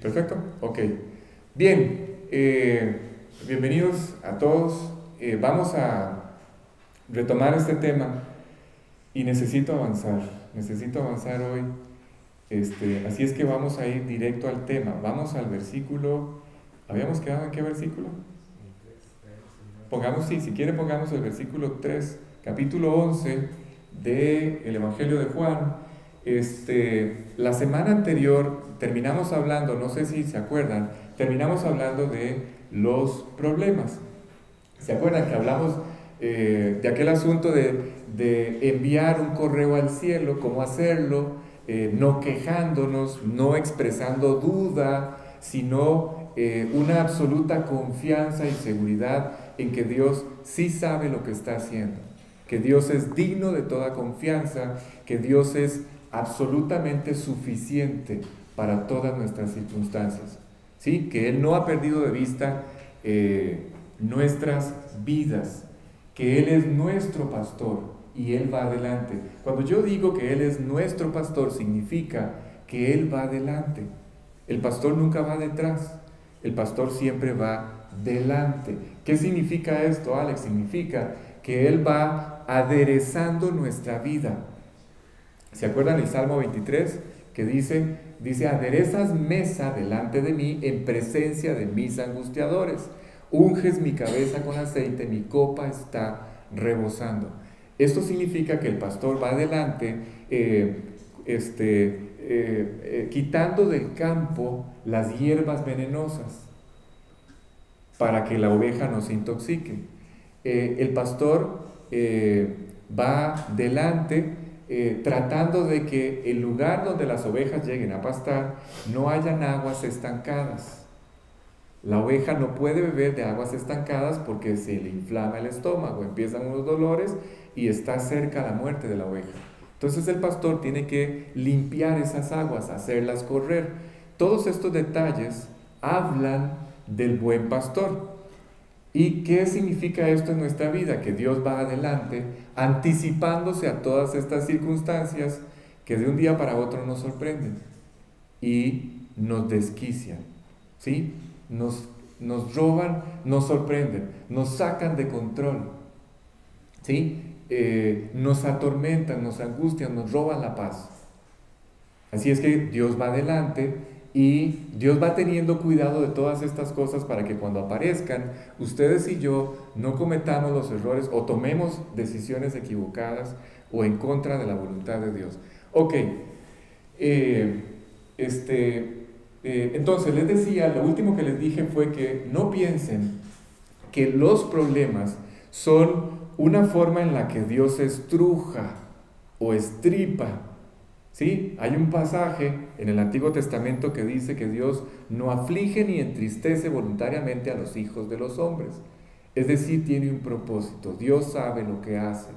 Perfecto, ok. Bien, bienvenidos a todos. Vamos a retomar este tema y necesito avanzar hoy. Así es que vamos a ir directo al tema. Vamos al versículo. ¿Habíamos quedado en qué versículo? Pongamos, sí, si quiere pongamos el versículo 3, capítulo 11 del Evangelio de Juan. La semana anterior terminamos hablando, no sé si se acuerdan, terminamos hablando de los problemas. ¿Se acuerdan que hablamos de aquel asunto de enviar un correo al cielo, cómo hacerlo, no quejándonos, no expresando duda, sino una absoluta confianza y seguridad en que Dios sí sabe lo que está haciendo, que Dios es digno de toda confianza, que Dios es absolutamente suficiente para todas nuestras circunstancias, ¿sí? Que Él no ha perdido de vista nuestras vidas, que Él es nuestro pastor y Él va adelante. Cuando yo digo que Él es nuestro pastor, significa que Él va adelante. El pastor nunca va detrás, el pastor siempre va delante. ¿Qué significa esto, Alex? Significa que Él va aderezando nuestra vida. ¿Se acuerdan el Salmo 23 que dice, aderezas mesa delante de mí en presencia de mis angustiadores? Unges mi cabeza con aceite, mi copa está rebosando. Esto significa que el pastor va adelante, quitando del campo las hierbas venenosas para que la oveja no se intoxique. El pastor va delante tratando de que el lugar donde las ovejas lleguen a pastar no hayan aguas estancadas. La oveja no puede beber de aguas estancadas porque se le inflama el estómago, empiezan unos dolores y está cerca la muerte de la oveja. Entonces el pastor tiene que limpiar esas aguas, hacerlas correr. Todos estos detalles hablan del buen pastor. ¿Y qué significa esto en nuestra vida? Que Dios va adelante, anticipándose a todas estas circunstancias que de un día para otro nos sorprenden y nos desquician, ¿sí? Nos roban, nos sorprenden, nos sacan de control, ¿sí? Nos atormentan, nos angustian, nos roban la paz. Así es que Dios va adelante y Dios va teniendo cuidado de todas estas cosas para que cuando aparezcan, ustedes y yo no cometamos los errores o tomemos decisiones equivocadas o en contra de la voluntad de Dios. Ok, eh, entonces les decía, lo último que les dije fue que no piensen que los problemas son una forma en la que Dios estruja o estripa. ¿Sí? Hay un pasaje en el Antiguo Testamento que dice que Dios no aflige ni entristece voluntariamente a los hijos de los hombres. Es decir, tiene un propósito. Dios sabe lo que hace.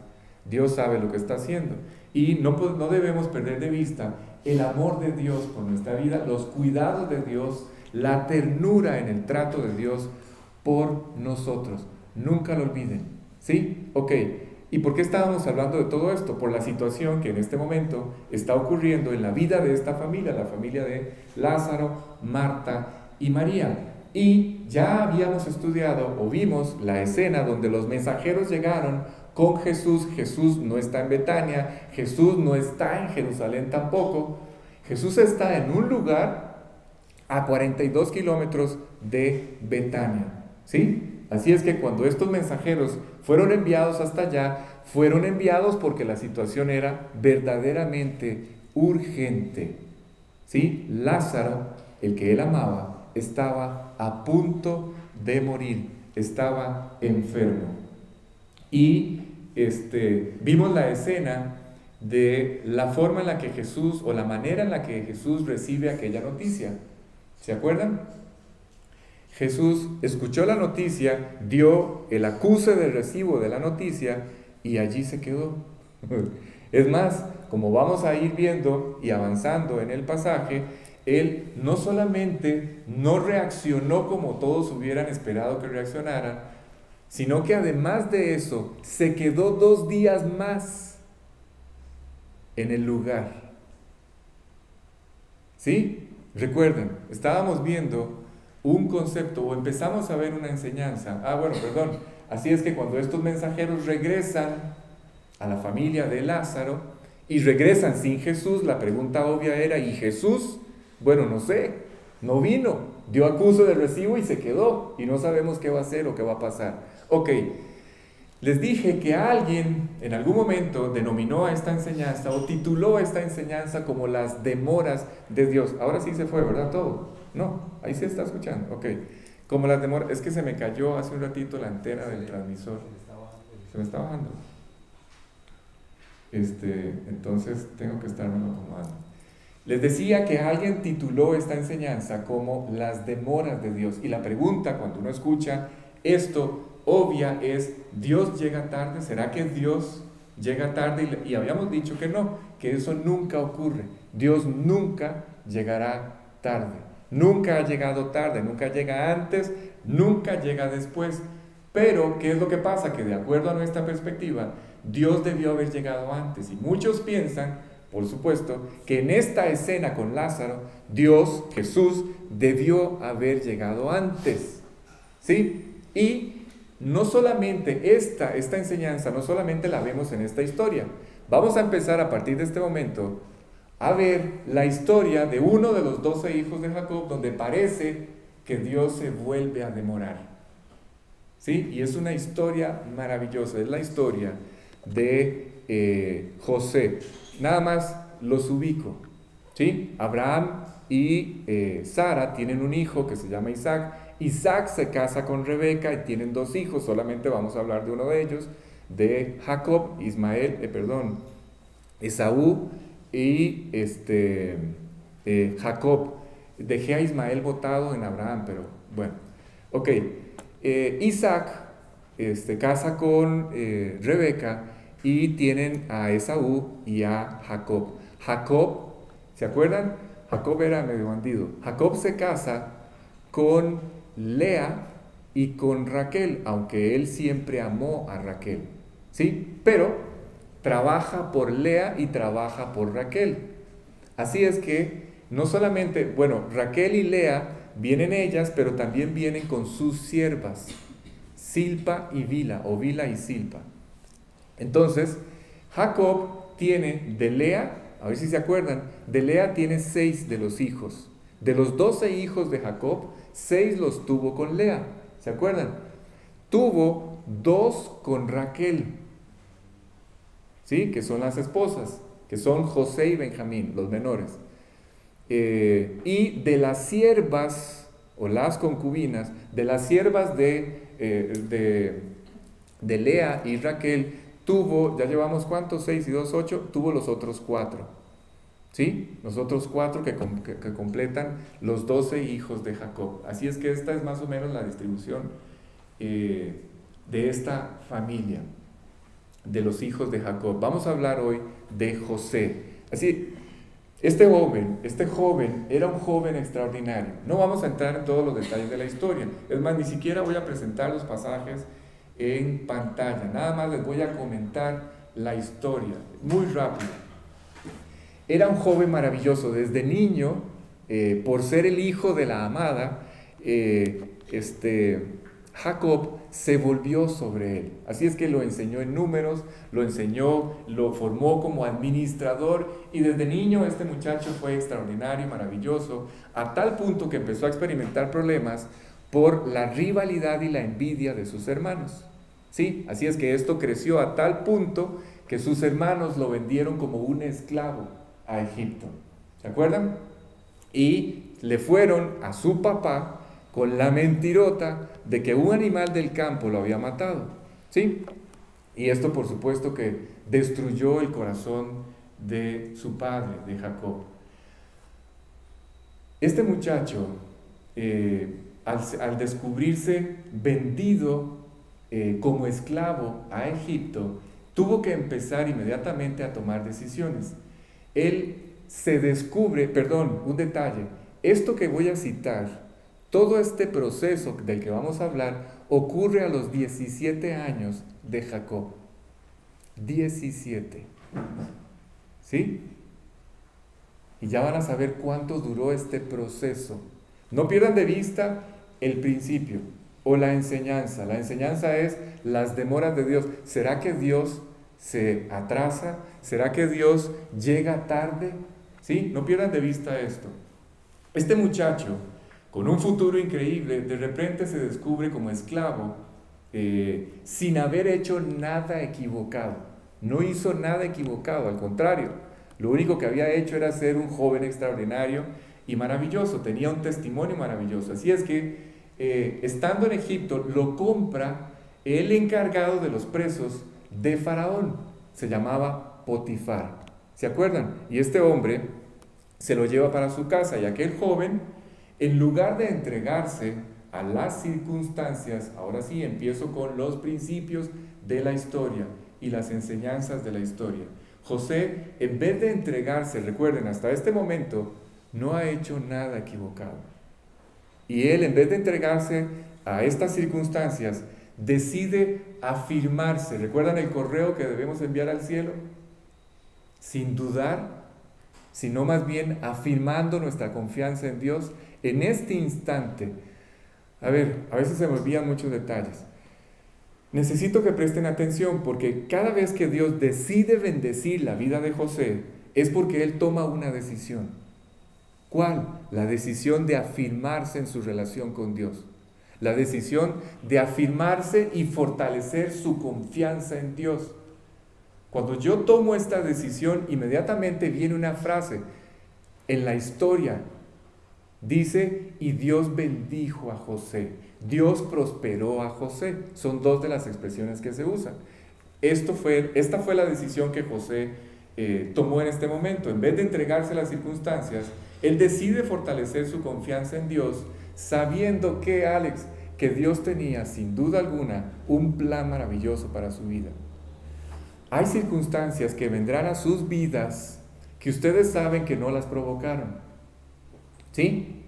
Dios sabe lo que está haciendo. Y no debemos perder de vista el amor de Dios por nuestra vida, los cuidados de Dios, la ternura en el trato de Dios por nosotros. Nunca lo olviden. ¿Sí? Ok. ¿Y por qué estábamos hablando de todo esto? Por la situación que en este momento está ocurriendo en la vida de esta familia, la familia de Lázaro, Marta y María. Y ya habíamos estudiado o vimos la escena donde los mensajeros llegaron con Jesús. Jesús no está en Betania, Jesús no está en Jerusalén tampoco. Jesús está en un lugar a 42 kilómetros de Betania, ¿sí? Así es que cuando estos mensajeros fueron enviados hasta allá, fueron enviados porque la situación era verdaderamente urgente, ¿sí? Lázaro, el que él amaba, estaba a punto de morir, estaba enfermo. Y vimos la escena de la forma en la que Jesús, o la manera en la que Jesús recibe aquella noticia. ¿Se acuerdan? Jesús escuchó la noticia, dio el acuse del recibo de la noticia y allí se quedó. Es más, como vamos a ir viendo y avanzando en el pasaje, Él no solamente no reaccionó como todos hubieran esperado que reaccionaran, sino que además de eso, se quedó 2 días más en el lugar. ¿Sí? Recuerden, estábamos viendo un concepto o empezamos a ver una enseñanza. Así es que cuando estos mensajeros regresan a la familia de Lázaro y regresan sin Jesús, la pregunta obvia era, ¿y Jesús? Bueno, no sé, no vino, dio acuso de recibo y se quedó y no sabemos qué va a hacer o qué va a pasar. Ok, les dije que alguien en algún momento denominó a esta enseñanza o tituló esta enseñanza como las demoras de Dios. Ahora sí se fue, ¿verdad? Todo. No, ahí se está escuchando. Ok, como las demoras, es que se me cayó hace un ratito la antena del transmisor. Se me está bajando. Entonces tengo que estarme acomodando. Les decía que alguien tituló esta enseñanza como las demoras de Dios. Y la pregunta cuando uno escucha esto obvia es, ¿Dios llega tarde? ¿Será que Dios llega tarde? Y habíamos dicho que no, que eso nunca ocurre. Dios nunca llegará tarde. Nunca ha llegado tarde, nunca llega antes, nunca llega después. Pero, ¿qué es lo que pasa? Que de acuerdo a nuestra perspectiva, Dios debió haber llegado antes. Y muchos piensan, por supuesto, que en esta escena con Lázaro, Dios, Jesús, debió haber llegado antes. ¿Sí? Y no solamente esta enseñanza, no solamente la vemos en esta historia. Vamos a empezar a partir de este momento a ver la historia de uno de los 12 hijos de Jacob, donde parece que Dios se vuelve a demorar. ¿Sí? Y es una historia maravillosa, es la historia de José. Nada más los ubico. ¿Sí? Abraham y Sara tienen un hijo que se llama Isaac. Isaac se casa con Rebeca y tienen 2 hijos, solamente vamos a hablar de uno de ellos, de Jacob, Esaú y Jacob. Dejé a Ismael botado en Abraham, pero bueno, ok. Isaac casa con Rebeca y tienen a Esaú y a Jacob. Jacob, ¿se acuerdan? Jacob era medio bandido. Jacob se casa con Lea y con Raquel, aunque él siempre amó a Raquel, ¿sí? Pero trabaja por Lea y trabaja por Raquel. Así es que no solamente, Raquel y Lea vienen ellas, pero también vienen con sus siervas, Silpa y Bila, o Bila y Silpa. Entonces, Jacob tiene de Lea, a ver si se acuerdan, de Lea tiene 6 de los hijos. De los 12 hijos de Jacob, 6 los tuvo con Lea, ¿se acuerdan? Tuvo 2 con Raquel, ¿sí? Que son las esposas, que son José y Benjamín, los menores. Y de las siervas, o las concubinas, de las siervas de Lea y Raquel, tuvo, ya llevamos ¿cuántos? 6 y 2, 8, tuvo los otros 4. ¿Sí? Los otros 4 que completan los 12 hijos de Jacob. Así es que esta es más o menos la distribución de esta familia, de los hijos de Jacob. Vamos a hablar hoy de José. Así, este joven era un joven extraordinario. No vamos a entrar en todos los detalles de la historia. Es más, ni siquiera voy a presentar los pasajes en pantalla. Nada más les voy a comentar la historia, muy rápido. Era un joven maravilloso. Desde niño, por ser el hijo de la amada, Jacob se volvió sobre él. Así es que lo enseñó en números, lo formó como administrador, y desde niño este muchacho fue extraordinario, maravilloso, a tal punto que empezó a experimentar problemas por la rivalidad y la envidia de sus hermanos. ¿Sí? Así es que esto creció a tal punto que sus hermanos lo vendieron como un esclavo a Egipto. ¿Se acuerdan? Y le fueron a su papá con la mentirota de que un animal del campo lo había matado. ¿Sí? Y esto por supuesto que destruyó el corazón de su padre, de Jacob. Este muchacho, al descubrirse vendido como esclavo a Egipto, tuvo que empezar inmediatamente a tomar decisiones. Él se descubre, un detalle, esto que voy a citar, todo este proceso del que vamos a hablar, ocurre a los 17 años de Jacob. 17. ¿Sí? Y ya van a saber cuánto duró este proceso. No pierdan de vista el principio o la enseñanza. La enseñanza es las demoras de Dios. ¿Será que Dios se atrasa? ¿Será que Dios llega tarde? ¿Sí? No pierdan de vista esto. Este muchacho, con un futuro increíble, de repente se descubre como esclavo, sin haber hecho nada equivocado. No hizo nada equivocado, al contrario. Lo único que había hecho era ser un joven extraordinario y maravilloso. Tenía un testimonio maravilloso. Así es que, estando en Egipto, lo compra el encargado de los presos de Faraón. Se llamaba Potifar. ¿Se acuerdan? Y este hombre se lo lleva para su casa y aquel joven, en lugar de entregarse a las circunstancias, ahora sí empiezo con los principios de la historia y las enseñanzas de la historia. José, en vez de entregarse, recuerden, hasta este momento, no ha hecho nada equivocado. Y él, en vez de entregarse a estas circunstancias, decide afirmarse. ¿Recuerdan el correo que debemos enviar al cielo? Sin dudar, sino más bien afirmando nuestra confianza en Dios en este instante. A veces se me olvidan muchos detalles. Necesito que presten atención porque cada vez que Dios decide bendecir la vida de José es porque Él toma una decisión. ¿Cuál? La decisión de afirmarse en su relación con Dios. La decisión de afirmarse y fortalecer su confianza en Dios. Cuando yo tomo esta decisión, inmediatamente viene una frase en la historia. Dice, y Dios bendijo a José. Dios prosperó a José. Son dos de las expresiones que se usan. Esta fue la decisión que José tomó en este momento. En vez de entregarse a las circunstancias, él decide fortalecer su confianza en Dios, sabiendo que, Alex, que Dios tenía, sin duda alguna, un plan maravilloso para su vida. Hay circunstancias que vendrán a sus vidas que ustedes saben que no las provocaron. ¿Sí?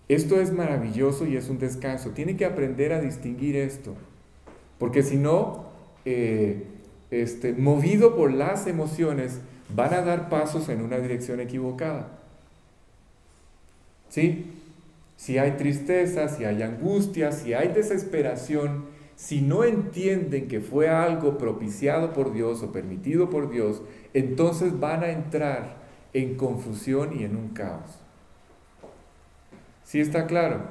Esto es maravilloso y es un descanso. Tienen que aprender a distinguir esto. Porque si no, movido por las emociones, van a dar pasos en una dirección equivocada. ¿Sí? Si hay tristeza, si hay angustia, si hay desesperación, si no entienden que fue algo propiciado por Dios o permitido por Dios, entonces van a entrar en confusión y en un caos. ¿Sí está claro?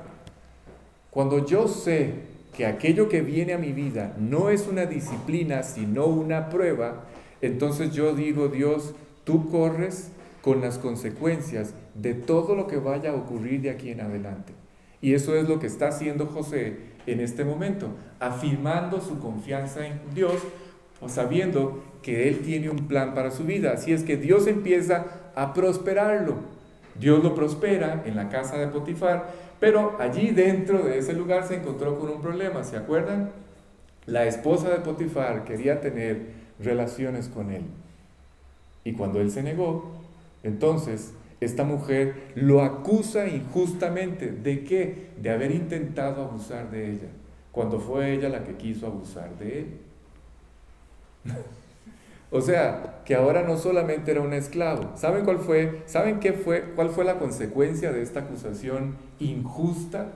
Cuando yo sé que aquello que viene a mi vida no es una disciplina, sino una prueba, entonces yo digo, Dios, tú corres con las consecuencias de todo lo que vaya a ocurrir de aquí en adelante. Y eso es lo que está haciendo José en este momento, afirmando su confianza en Dios, o sabiendo que Él tiene un plan para su vida. Así es que Dios empieza a prosperarlo. Dios lo prospera en la casa de Potifar, pero allí dentro de ese lugar se encontró con un problema. ¿Se acuerdan? La esposa de Potifar quería tener relaciones con él. Y cuando él se negó, entonces esta mujer lo acusa injustamente. ¿De qué? De haber intentado abusar de ella, cuando fue ella la que quiso abusar de él. O sea, que ahora no solamente era un esclavo. ¿Saben cuál fue? ¿Saben cuál fue la consecuencia de esta acusación injusta?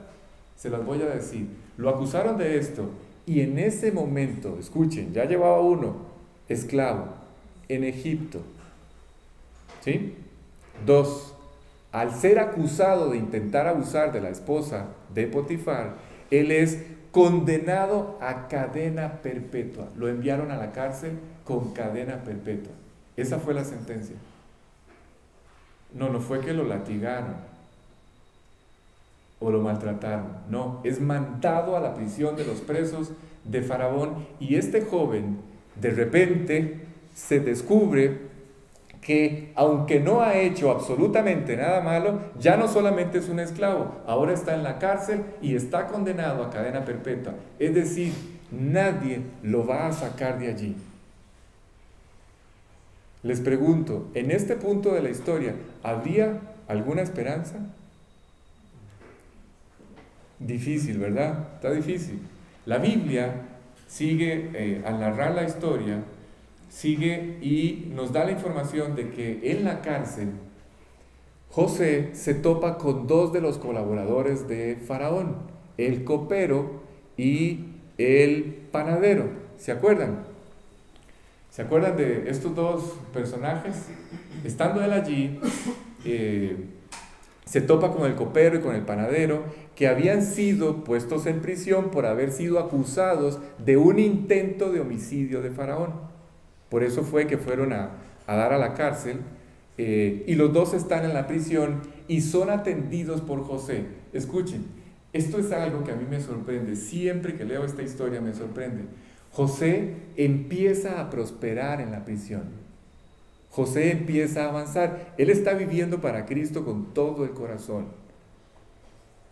Se las voy a decir. Lo acusaron de esto y en ese momento, escuchen, ya llevaba uno esclavo en Egipto. ¿Sí? 2. Al ser acusado de intentar abusar de la esposa de Potifar, él es condenado a cadena perpetua. Lo enviaron a la cárcel con cadena perpetua. Esa fue la sentencia. No fue que lo latigaron o lo maltrataron. No, es mandado a la prisión de los presos de Faraón. Y este joven, de repente, se descubre que aunque no ha hecho absolutamente nada malo, ya no solamente es un esclavo, ahora está en la cárcel y está condenado a cadena perpetua. Es decir, nadie lo va a sacar de allí. Les pregunto, en este punto de la historia, ¿habría alguna esperanza? Difícil, ¿verdad? Está difícil. La Biblia sigue, al narrar la historia, sigue y nos da la información de que en la cárcel José se topa con dos de los colaboradores de Faraón, el copero y el panadero. ¿Se acuerdan? ¿Se acuerdan de estos dos personajes? Estando él allí, se topa con el copero y con el panadero, que habían sido puestos en prisión por haber sido acusados de un intento de homicidio de Faraón. Por eso fue que fueron a dar a la cárcel, y los dos están en la prisión y son atendidos por José. Escuchen, esto es algo que a mí me sorprende, siempre que leo esta historia me sorprende. José empieza a prosperar en la prisión. José empieza a avanzar. Él está viviendo para Cristo con todo el corazón.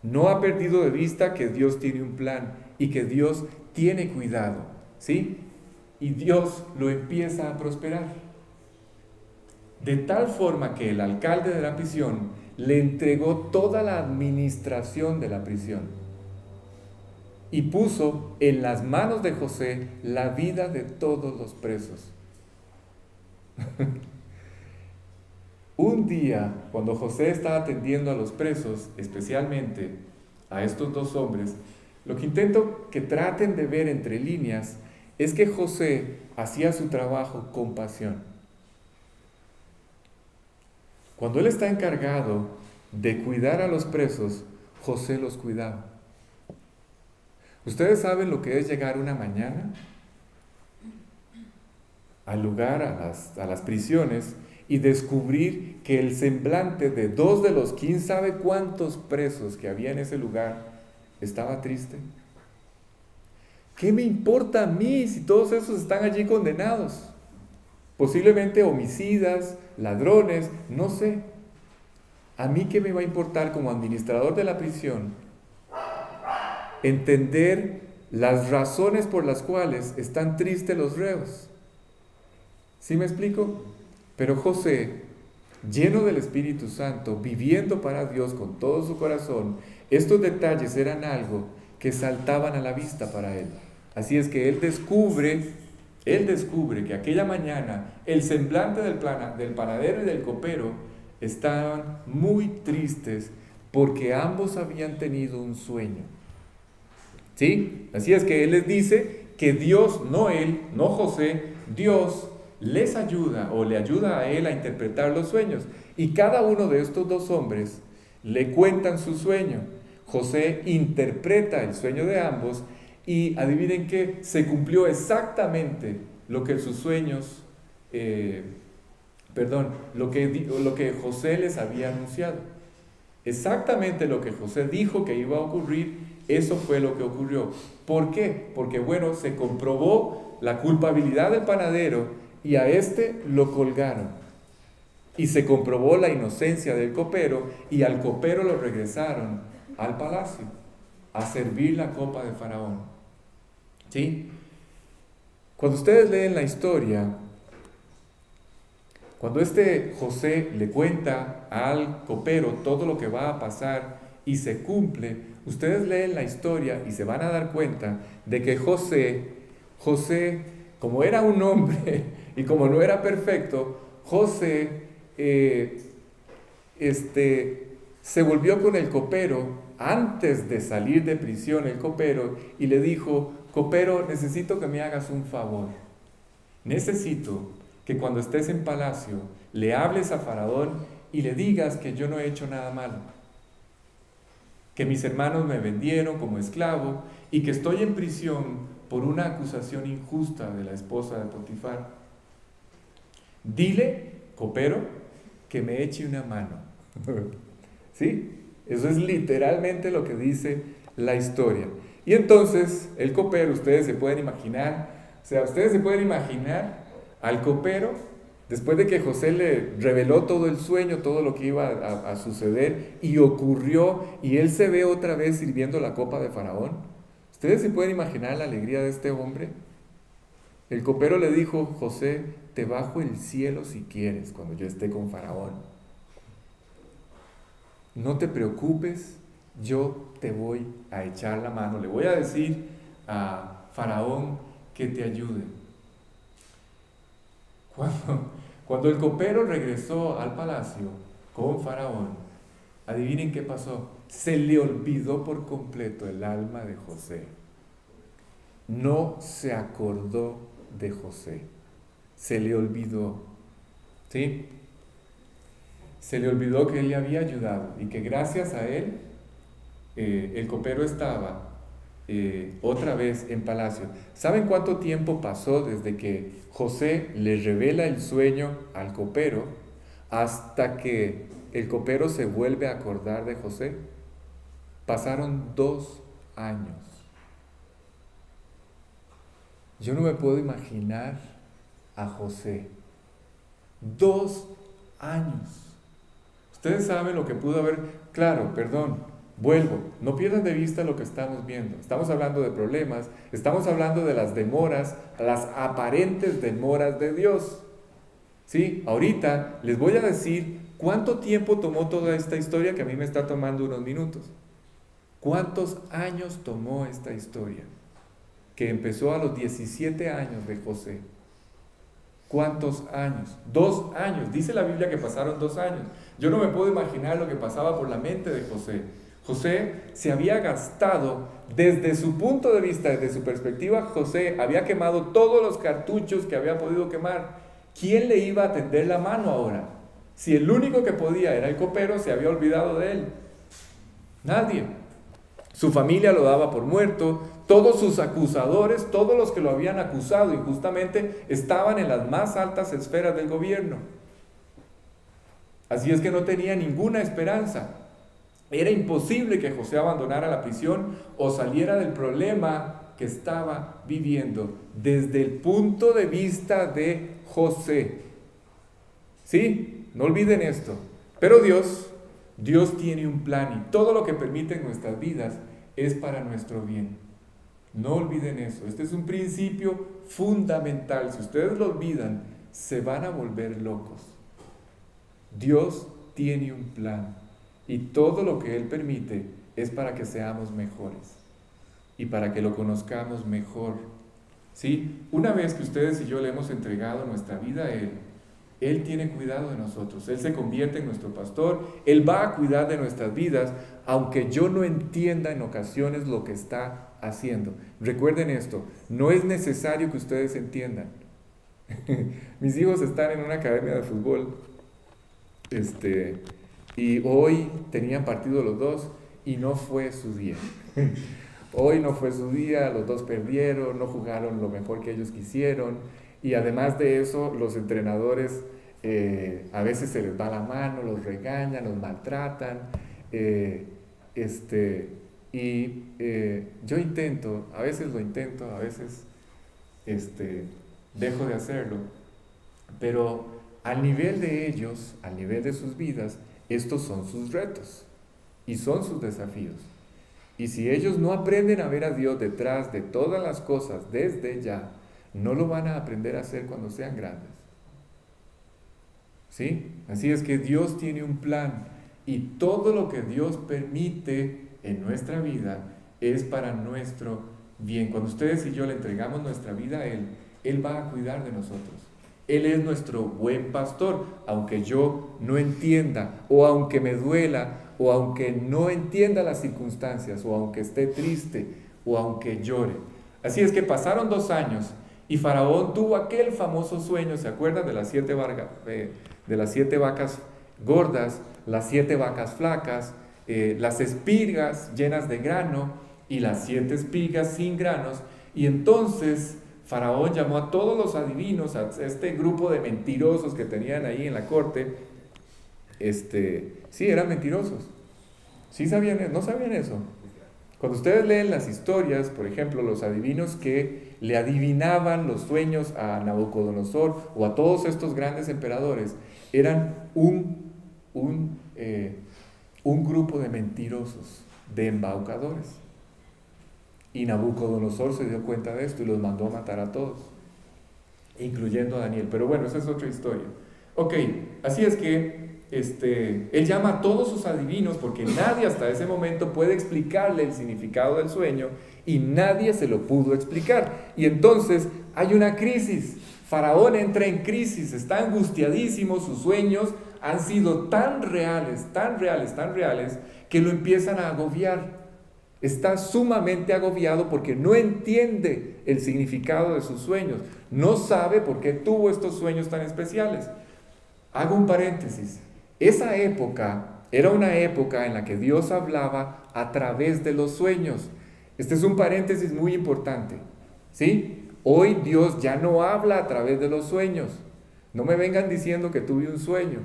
No ha perdido de vista que Dios tiene un plan y que Dios tiene cuidado, ¿sí? Y Dios lo empieza a prosperar. De tal forma que el alcalde de la prisión le entregó toda la administración de la prisión y puso en las manos de José la vida de todos los presos. Un día, cuando José estaba atendiendo a los presos, especialmente a estos dos hombres, lo que intento que traten de ver entre líneas es que José hacía su trabajo con pasión. Cuando él está encargado de cuidar a los presos, José los cuidaba. ¿Ustedes saben lo que es llegar una mañana al lugar, a las prisiones, y descubrir que el semblante de dos de los quién sabe cuántos presos que había en ese lugar estaba triste? ¿Qué me importa a mí si todos esos están allí condenados? Posiblemente homicidas, ladrones, no sé. ¿A mí qué me va a importar como administrador de la prisión entender las razones por las cuales están tristes los reos? ¿Sí me explico? Pero José, lleno del Espíritu Santo, viviendo para Dios con todo su corazón, estos detalles eran algo que saltaban a la vista para él. Así es que él descubre que aquella mañana el semblante del panadero y del copero estaban muy tristes porque ambos habían tenido un sueño. ¿Sí? Así es que él les dice que Dios, no él, no José, Dios les ayuda o le ayuda a él a interpretar los sueños. Y cada uno de estos dos hombres le cuentan su sueño. José interpreta el sueño de ambos y adivinen qué, se cumplió exactamente lo que sus sueños, lo que José les había anunciado. Exactamente lo que José dijo que iba a ocurrir, eso fue lo que ocurrió. ¿Por qué? Porque bueno, se comprobó la culpabilidad del panadero y a este lo colgaron. Y se comprobó la inocencia del copero y al copero lo regresaron al palacio a servir la copa de Faraón. ¿Sí? Cuando ustedes leen la historia, cuando José le cuenta al copero todo lo que va a pasar y se cumple, ustedes leen la historia y se van a dar cuenta de que José, como era un hombre y como no era perfecto, José se volvió con el copero antes de salir de prisión, el copero, y le dijo: copero, necesito que me hagas un favor. Necesito que cuando estés en palacio le hables a Faraón y le digas que yo no he hecho nada malo, que mis hermanos me vendieron como esclavo y que estoy en prisión por una acusación injusta de la esposa de Potifar. Dile, copero, que me eche una mano. ¿Sí? Eso es literalmente lo que dice la historia. Y entonces el copero, ustedes se pueden imaginar al copero, después de que José le reveló todo el sueño, todo lo que iba a suceder, y ocurrió, y él se ve otra vez sirviendo la copa de Faraón. ¿Ustedes se pueden imaginar la alegría de este hombre? El copero le dijo: José, te bajo el cielo si quieres cuando yo esté con Faraón. No te preocupes, yo te voy a echar la mano. Le voy a decir a Faraón que te ayude. Cuando el copero regresó al palacio con Faraón, adivinen qué pasó. Se le olvidó por completo el alma de José. No se acordó de José. Se le olvidó. ¿Sí? Se le olvidó que él le había ayudado y que gracias a él el copero estaba otra vez en palacio. ¿Saben cuánto tiempo pasó desde que José le revela el sueño al copero hasta que el copero se vuelve a acordar de José? Pasaron 2 años. Yo no me puedo imaginar a José. 2 años. Ustedes saben lo que pudo haber. Claro, perdón, vuelvo. No pierdan de vista lo que estamos viendo. Estamos hablando de problemas, estamos hablando de las demoras, las aparentes demoras de Dios. ¿Sí? Ahorita les voy a decir cuánto tiempo tomó toda esta historia que a mí me está tomando unos minutos. ¿Cuántos años tomó esta historia? Que empezó a los 17 años de José. ¿Cuántos años? 2 años. Dice la Biblia que pasaron 2 años. Yo no me puedo imaginar lo que pasaba por la mente de José. José se había gastado, desde su punto de vista, desde su perspectiva, José había quemado todos los cartuchos que había podido quemar. ¿Quién le iba a tender la mano ahora? Si el único que podía era el copero, se había olvidado de él. Nadie. Su familia lo daba por muerto. Todos sus acusadores, todos los que lo habían acusado injustamente, estaban en las más altas esferas del gobierno. Así es que no tenía ninguna esperanza. Era imposible que José abandonara la prisión o saliera del problema que estaba viviendo desde el punto de vista de José. ¿Sí? No olviden esto. Pero Dios tiene un plan y todo lo que permite en nuestras vidas es para nuestro bien. No olviden eso. Este es un principio fundamental. Si ustedes lo olvidan, se van a volver locos. Dios tiene un plan y todo lo que Él permite es para que seamos mejores y para que lo conozcamos mejor. ¿Sí? Una vez que ustedes y yo le hemos entregado nuestra vida a Él tiene cuidado de nosotros. Él se convierte en nuestro pastor. Él va a cuidar de nuestras vidas, aunque yo no entienda en ocasiones lo que está haciendo. Recuerden esto, no es necesario que ustedes entiendan. Mis hijos están en una academia de fútbol y hoy tenían partido los dos y no fue su día. Hoy no fue su día, los dos perdieron, no jugaron lo mejor que ellos quisieron y además de eso los entrenadores a veces se les va la mano, los regañan, los maltratan. Yo intento, a veces lo intento, a veces dejo de hacerlo, pero al nivel de ellos, al nivel de sus vidas, estos son sus retos y son sus desafíos. Y si ellos no aprenden a ver a Dios detrás de todas las cosas desde ya, no lo van a aprender a hacer cuando sean grandes. ¿Sí? Así es que Dios tiene un plan y todo lo que Dios permite en nuestra vida es para nuestro bien. Cuando ustedes y yo le entregamos nuestra vida a Él, Él va a cuidar de nosotros. Él es nuestro buen pastor, aunque yo no entienda, o aunque me duela, o aunque no entienda las circunstancias, o aunque esté triste, o aunque llore. Así es que pasaron 2 años y Faraón tuvo aquel famoso sueño. ¿Se acuerdan de las 7 vacas gordas, las 7 vacas flacas, las espigas llenas de grano y las 7 espigas sin granos? Y entonces Faraón llamó a todos los adivinos, a este grupo de mentirosos que tenían ahí en la corte. Sí, eran mentirosos. ¿Sí sabían? ¿No sabían eso? Cuando ustedes leen las historias, por ejemplo, los adivinos que le adivinaban los sueños a Nabucodonosor o a todos estos grandes emperadores, eran un grupo de mentirosos, de embaucadores. Y Nabucodonosor se dio cuenta de esto y los mandó a matar a todos, incluyendo a Daniel. Pero bueno, esa es otra historia. Ok, así es que él llama a todos sus adivinos porque nadie hasta ese momento puede explicarle el significado del sueño y nadie se lo pudo explicar. Y entonces hay una crisis. Faraón entra en crisis, está angustiadísimo, sus sueños han sido tan reales, tan reales, tan reales, que lo empiezan a agobiar. Está sumamente agobiado porque no entiende el significado de sus sueños, no sabe por qué tuvo estos sueños tan especiales. Hago un paréntesis. Esa época era una época en la que Dios hablaba a través de los sueños. Este es un paréntesis muy importante, ¿sí? Hoy Dios ya no habla a través de los sueños. No me vengan diciendo que tuve un sueño.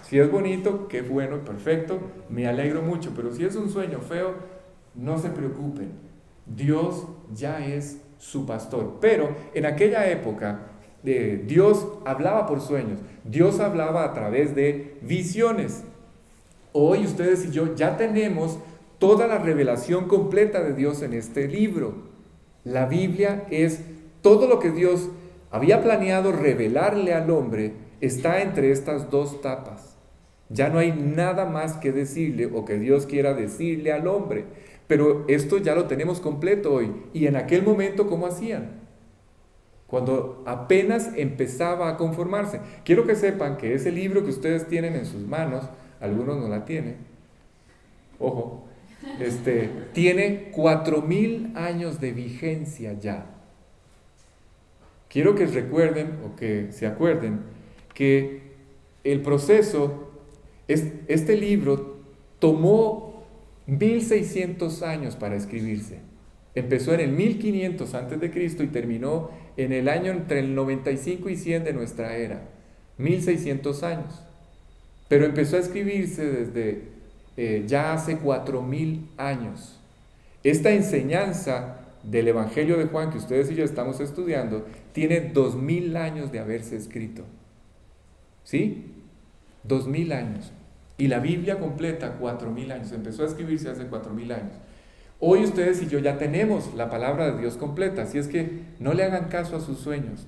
Si es bonito, qué bueno, perfecto, me alegro mucho, pero si es un sueño feo, no se preocupen. Dios ya es su pastor. Pero en aquella época, Dios hablaba por sueños, Dios hablaba a través de visiones. Hoy ustedes y yo ya tenemos toda la revelación completa de Dios en este libro. La Biblia es todo lo que Dios había planeado revelarle al hombre, está entre estas dos tapas. Ya no hay nada más que decirle o que Dios quiera decirle al hombre. Pero esto ya lo tenemos completo hoy. Y en aquel momento, ¿cómo hacían? Cuando apenas empezaba a conformarse. Quiero que sepan que ese libro que ustedes tienen en sus manos, algunos no la tienen, ojo, tiene 4000 años de vigencia ya. Quiero que recuerden o que se acuerden que el proceso, este libro tomó 1600 años para escribirse. Empezó en el 1500 antes de Cristo y terminó en el año entre el 95 y 100 de nuestra era. 1600 años. Pero empezó a escribirse desde ya hace 4000 años. Esta enseñanza del Evangelio de Juan que ustedes y yo estamos estudiando tiene 2000 años de haberse escrito. ¿Sí? 2000 años. Y la Biblia completa 4000 años. Empezó a escribirse hace 4000 años. Hoy ustedes y yo ya tenemos la palabra de Dios completa. Así es que no le hagan caso a sus sueños.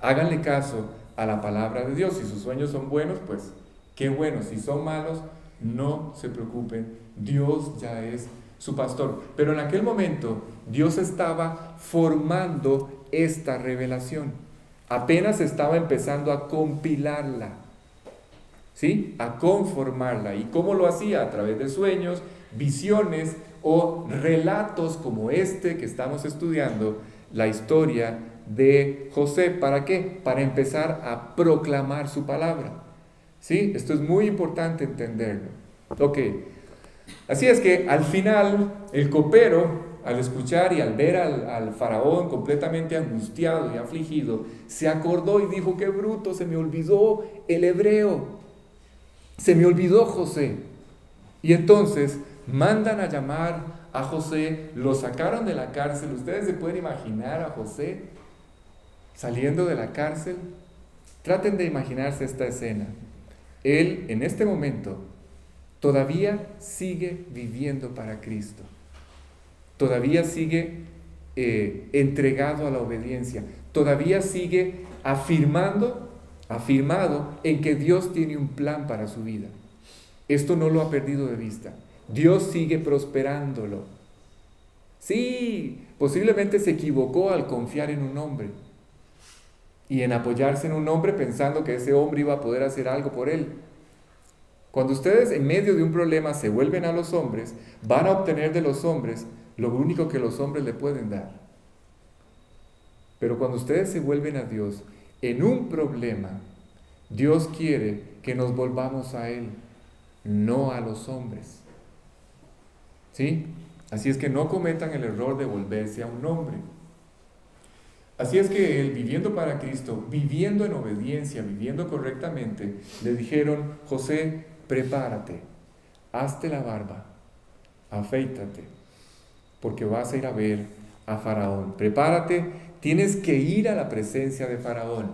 Háganle caso a la palabra de Dios. Si sus sueños son buenos, pues qué bueno. Si son malos, no se preocupen. Dios ya es su pastor. Pero en aquel momento Dios estaba formando esta revelación. Apenas estaba empezando a compilarla, ¿sí? A conformarla. ¿Y cómo lo hacía? A través de sueños, visiones o relatos como este que estamos estudiando, la historia de José. ¿Para qué? Para empezar a proclamar su palabra. ¿Sí? Esto es muy importante entenderlo. Ok. Así es que al final el copero, al escuchar y al ver al faraón completamente angustiado y afligido, se acordó y dijo: qué bruto, se me olvidó el hebreo, se me olvidó José. Y entonces mandan a llamar a José, lo sacaron de la cárcel. ¿Ustedes se pueden imaginar a José saliendo de la cárcel? Traten de imaginarse esta escena. Él en este momento todavía sigue viviendo para Cristo. Todavía sigue entregado a la obediencia. Todavía sigue afirmado en que Dios tiene un plan para su vida. Esto no lo ha perdido de vista. Dios sigue prosperándolo. Sí, posiblemente se equivocó al confiar en un hombre y en apoyarse en un hombre pensando que ese hombre iba a poder hacer algo por él. Cuando ustedes en medio de un problema se vuelven a los hombres, van a obtener de los hombres lo único que los hombres le pueden dar. Pero cuando ustedes se vuelven a Dios en un problema, Dios quiere que nos volvamos a Él, no a los hombres. ¿Sí? Así es que no cometan el error de volverse a un hombre. Así es que él, viviendo para Cristo, viviendo en obediencia, viviendo correctamente, le dijeron: José, prepárate, hazte la barba, aféitate, porque vas a ir a ver a Faraón. Prepárate, tienes que ir a la presencia de Faraón.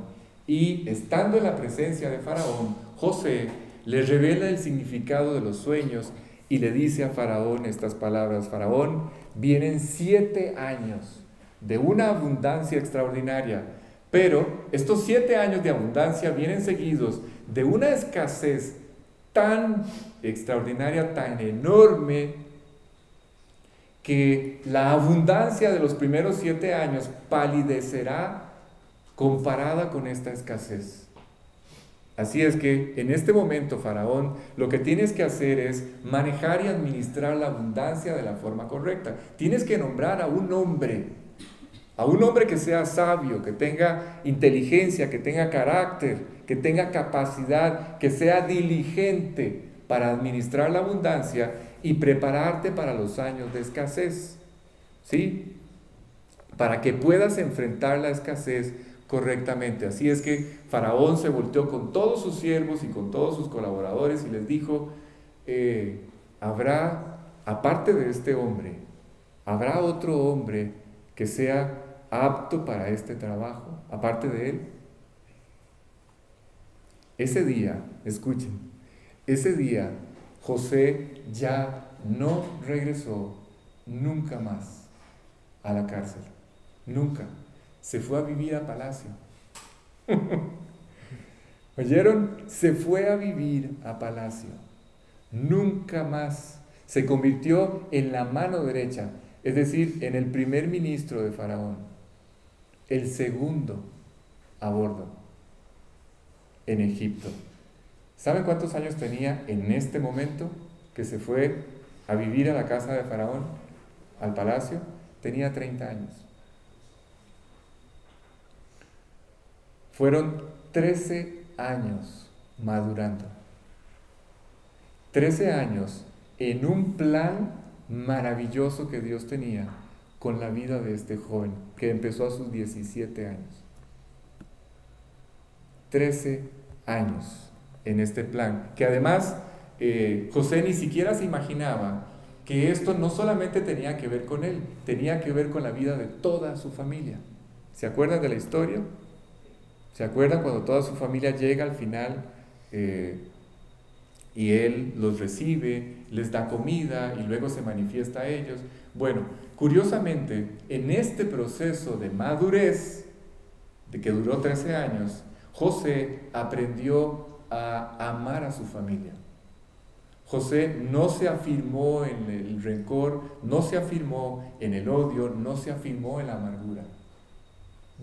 Y estando en la presencia de Faraón, José le revela el significado de los sueños y le dice a Faraón estas palabras: Faraón, vienen 7 años de una abundancia extraordinaria, pero estos 7 años de abundancia vienen seguidos de una escasez tan extraordinaria, tan enorme, que la abundancia de los primeros 7 años palidecerá comparada con esta escasez. Así es que en este momento, Faraón, lo que tienes que hacer es manejar y administrar la abundancia de la forma correcta. Tienes que nombrar a un hombre que sea sabio, que tenga inteligencia, que tenga carácter, que tenga capacidad, que sea diligente para administrar la abundancia y prepararte para los años de escasez, ¿sí? Para que puedas enfrentar la escasez correctamente. Así es que Faraón se volteó con todos sus siervos y con todos sus colaboradores y les dijo, habrá, aparte de este hombre, habrá otro hombre que sea apto para este trabajo, aparte de él. Ese día, escuchen, ese día José ya no regresó nunca más a la cárcel, nunca. Se fue a vivir a palacio. ¿Oyeron? Se fue a vivir a palacio. Nunca más. Se convirtió en la mano derecha, es decir, en el primer ministro de Faraón, el segundo a bordo en Egipto. ¿Saben cuántos años tenía en este momento que se fue a vivir a la casa de Faraón, al palacio? Tenía 30 años. Fueron 13 años madurando. 13 años en un plan maravilloso que Dios tenía con la vida de este joven, que empezó a sus 17 años. 13 años en este plan, que además José ni siquiera se imaginaba que esto no solamente tenía que ver con él, tenía que ver con la vida de toda su familia. ¿Se acuerdan de la historia? ¿Se acuerdan cuando toda su familia llega al final y él los recibe, les da comida y luego se manifiesta a ellos? Bueno, curiosamente, en este proceso de madurez, de que duró 13 años, José aprendió a amar a su familia. José no se afirmó en el rencor, no se afirmó en el odio, no se afirmó en la amargura.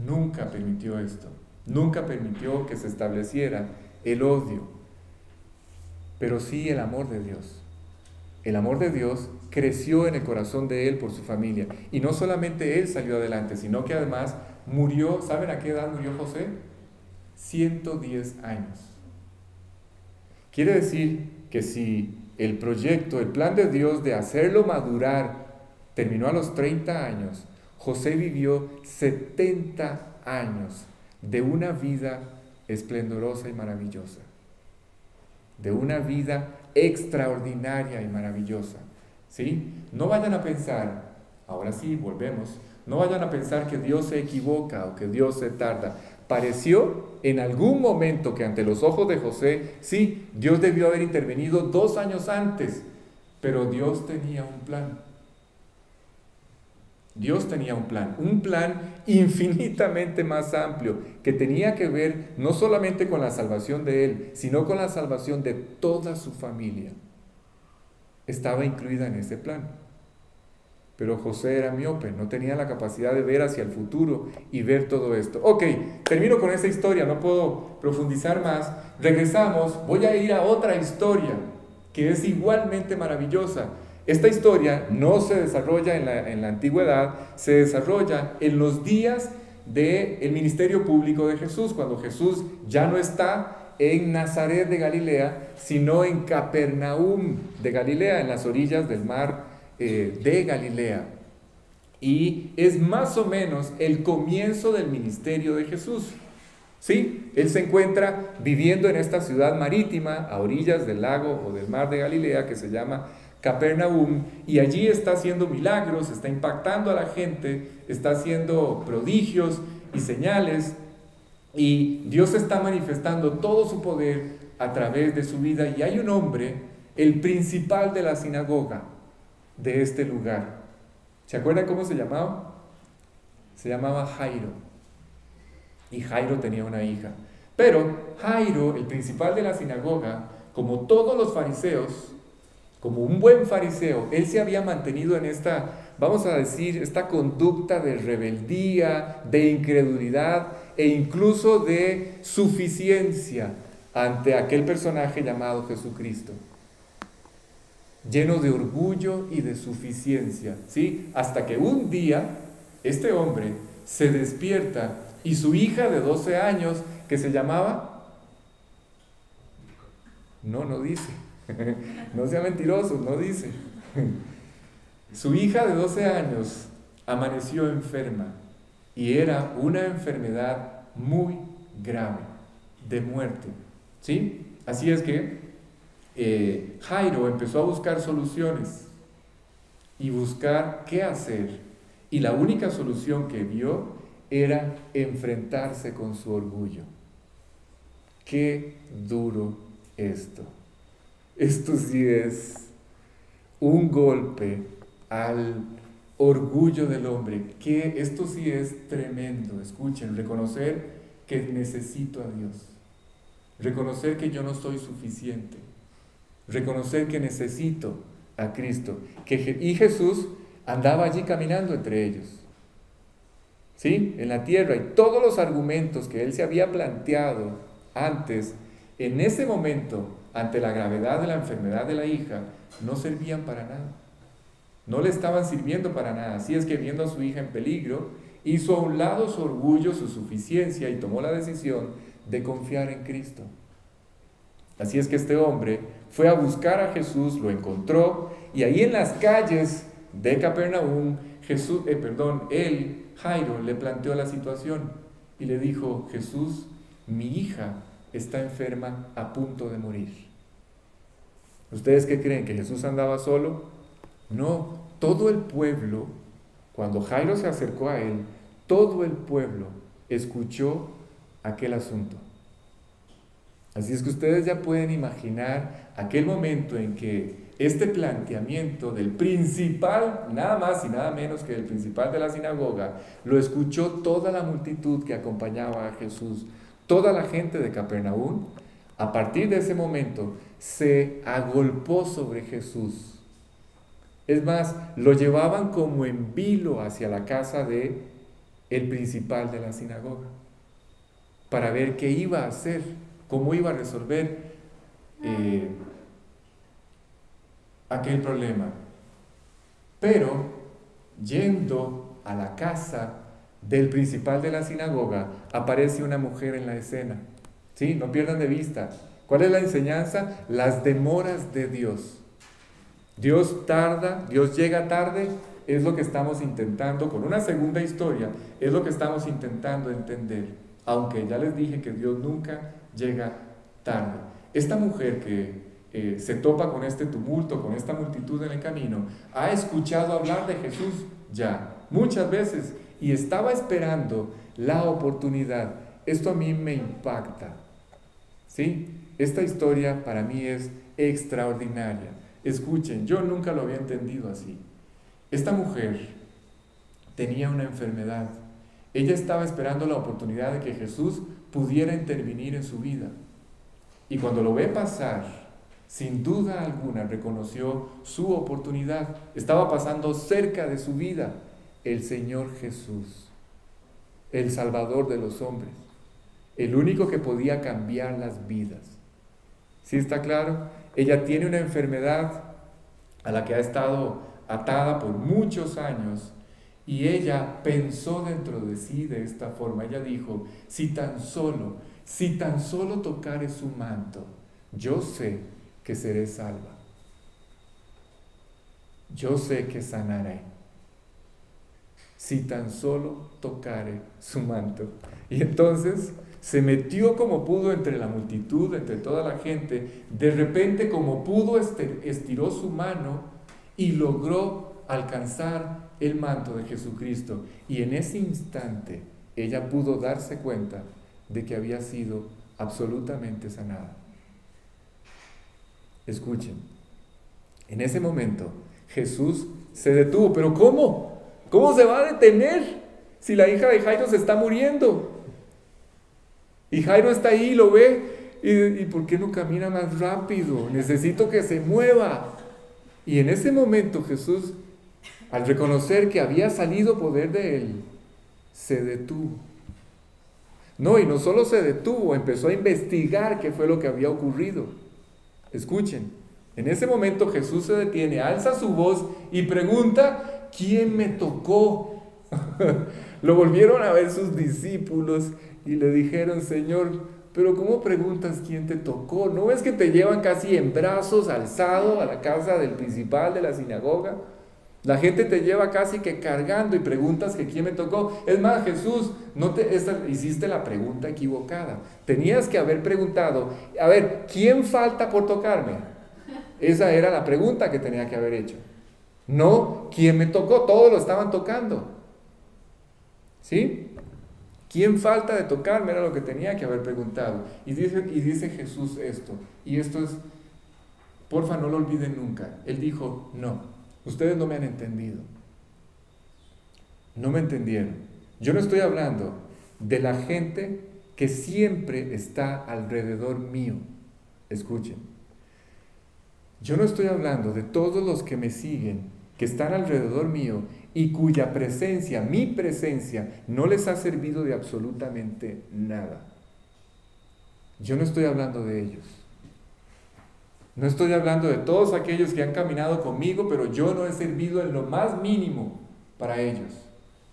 Nunca permitió esto. Nunca permitió que se estableciera el odio, pero sí el amor de Dios. El amor de Dios creció en el corazón de él por su familia. Y no solamente él salió adelante, sino que además murió. ¿Saben a qué edad murió José? 110 años. Quiere decir que si el proyecto, el plan de Dios de hacerlo madurar terminó a los 30 años, José vivió 70 años de una vida esplendorosa y maravillosa, de una vida extraordinaria y maravillosa, ¿sí? No vayan a pensar, ahora sí, volvemos, no vayan a pensar que Dios se equivoca o que Dios se tarda. Pareció en algún momento que ante los ojos de José, sí, Dios debió haber intervenido 2 años antes, pero Dios tenía un plan. Dios tenía un plan infinitamente más amplio, que tenía que ver no solamente con la salvación de él, sino con la salvación de toda su familia. Estaba incluida en ese plan. Pero José era miope, no tenía la capacidad de ver hacia el futuro y ver todo esto. Ok, termino con esa historia, no puedo profundizar más. Regresamos, voy a ir a otra historia que es igualmente maravillosa. Esta historia no se desarrolla en la antigüedad, se desarrolla en los días del ministerio público de Jesús, cuando Jesús ya no está en Nazaret de Galilea, sino en Capernaum de Galilea, en las orillas del mar de Galilea. Y es más o menos el comienzo del ministerio de Jesús. ¿Sí? Él se encuentra viviendo en esta ciudad marítima, a orillas del lago o del mar de Galilea, que se llama Capernaum, y allí está haciendo milagros, está impactando a la gente, está haciendo prodigios y señales, y Dios está manifestando todo su poder a través de su vida. Y hay un hombre, el principal de la sinagoga de este lugar. ¿Se acuerdan cómo se llamaba? Se llamaba Jairo. Y Jairo tenía una hija. Pero Jairo, el principal de la sinagoga, como todos los fariseos, como un buen fariseo, él se había mantenido en esta vamos a decir, esta conducta de rebeldía, de incredulidad e incluso de suficiencia ante aquel personaje llamado Jesucristo. Lleno de orgullo y de suficiencia, ¿sí? Hasta que un día este hombre se despierta y su hija de 12 años, que se llamaba... No dice. No sea mentiroso, no dice. Su hija de 12 años amaneció enferma y era una enfermedad muy grave, de muerte, ¿sí? Así es que Jairo empezó a buscar soluciones y buscar qué hacer, y la única solución que vio era enfrentarse con su orgullo. Qué duro esto. Esto sí es un golpe al orgullo del hombre, que esto sí es tremendo. Escuchen, reconocer que necesito a Dios, reconocer que yo no soy suficiente, reconocer que necesito a Cristo, y Jesús andaba allí caminando entre ellos, ¿sí? En la tierra, y todos los argumentos que él se había planteado antes, en ese momento, ante la gravedad de la enfermedad de la hija, no servían para nada. No le estaban sirviendo para nada. Así es que, viendo a su hija en peligro, hizo a un lado su orgullo, su suficiencia, y tomó la decisión de confiar en Cristo. Así es que este hombre fue a buscar a Jesús, lo encontró, y ahí en las calles de Capernaum, Jairo, le planteó la situación y le dijo: Jesús, mi hija está enferma, a punto de morir. ¿Ustedes qué creen? ¿Que Jesús andaba solo? No, todo el pueblo, cuando Jairo se acercó a él, todo el pueblo escuchó aquel asunto. Así es que ustedes ya pueden imaginar aquel momento en que este planteamiento del principal, nada más y nada menos que el principal de la sinagoga, lo escuchó toda la multitud que acompañaba a Jesús. Toda la gente de Capernaum, a partir de ese momento, se agolpó sobre Jesús. Es más, lo llevaban como en vilo hacia la casa de el principal de la sinagoga, para ver qué iba a hacer, cómo iba a resolver aquel problema. Pero, yendo a la casa del principal de la sinagoga, aparece una mujer en la escena. ¿Sí? No pierdan de vista. ¿Cuál es la enseñanza? Las demoras de Dios. Dios tarda, Dios llega tarde, es lo que estamos intentando, con una segunda historia, es lo que estamos intentando entender. Aunque ya les dije que Dios nunca llega tarde. Esta mujer que se topa con este tumulto, con esta multitud en el camino, ha escuchado hablar de Jesús ya muchas veces y estaba esperando la oportunidad. Esto a mí me impacta, ¿sí? Esta historia para mí es extraordinaria. Escuchen, yo nunca lo había entendido así. Esta mujer tenía una enfermedad. Ella estaba esperando la oportunidad de que Jesús pudiera intervenir en su vida. Y cuando lo ve pasar, sin duda alguna reconoció su oportunidad. Estaba pasando cerca de su vida el Señor Jesús, el Salvador de los hombres, el único que podía cambiar las vidas. ¿Sí está claro? Ella tiene una enfermedad a la que ha estado atada por muchos años, y ella pensó dentro de sí de esta forma. Ella dijo: si tan solo tocare su manto, yo sé que seré salva. Yo sé que sanaré. Si tan solo tocare su manto. Y entonces se metió como pudo entre la multitud, entre toda la gente. De repente, como pudo, estiró su mano y logró alcanzar el manto de Jesucristo. Y en ese instante ella pudo darse cuenta de que había sido absolutamente sanada. Escuchen, en ese momento Jesús se detuvo. ¿Pero cómo? ¿Cómo se va a detener si la hija de Jairo se está muriendo? Y Jairo está ahí, lo ve, y ¿por qué no camina más rápido? Necesito que se mueva. Y en ese momento Jesús Al reconocer que había salido poder de él, se detuvo. No, y no solo se detuvo, empezó a investigar qué fue lo que había ocurrido. Escuchen, en ese momento Jesús se detiene, alza su voz y pregunta, ¿quién me tocó? Lo volvieron a ver sus discípulos y le dijeron, Señor, pero ¿cómo preguntas quién te tocó? ¿No ves que te llevan casi en brazos alzado a la casa del principal de la sinagoga? La gente te lleva casi que cargando y preguntas que quién me tocó. Es más, Jesús, hiciste la pregunta equivocada. Tenías que haber preguntado, a ver, ¿quién falta por tocarme? Esa era la pregunta que tenía que haber hecho. No, ¿quién me tocó? Todos lo estaban tocando. ¿Sí? ¿Quién falta de tocarme? Era lo que tenía que haber preguntado. Y dice Jesús esto. Y esto es, porfa, no lo olviden nunca. Él dijo, no, ustedes no me han entendido. No me entendieron. Yo no estoy hablando de la gente que siempre está alrededor mío. Escuchen. Yo no estoy hablando de todos los que me siguen, que están alrededor mío y cuya presencia, mi presencia, no les ha servido de absolutamente nada. Yo no estoy hablando de ellos. No estoy hablando de todos aquellos que han caminado conmigo, pero yo no he servido en lo más mínimo para ellos.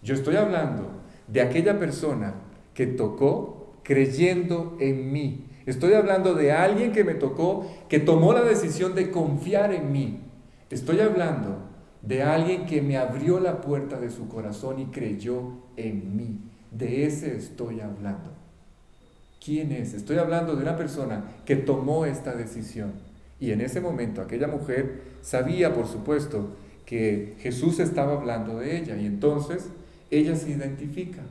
Yo estoy hablando de aquella persona que tocó creyendo en mí. Estoy hablando de alguien que me tocó, que tomó la decisión de confiar en mí. Estoy hablando de alguien que me abrió la puerta de su corazón y creyó en mí. De ese estoy hablando. ¿Quién es? Estoy hablando de una persona que tomó esta decisión. Y en ese momento aquella mujer sabía, por supuesto, que Jesús estaba hablando de ella. Y entonces ella se identifica.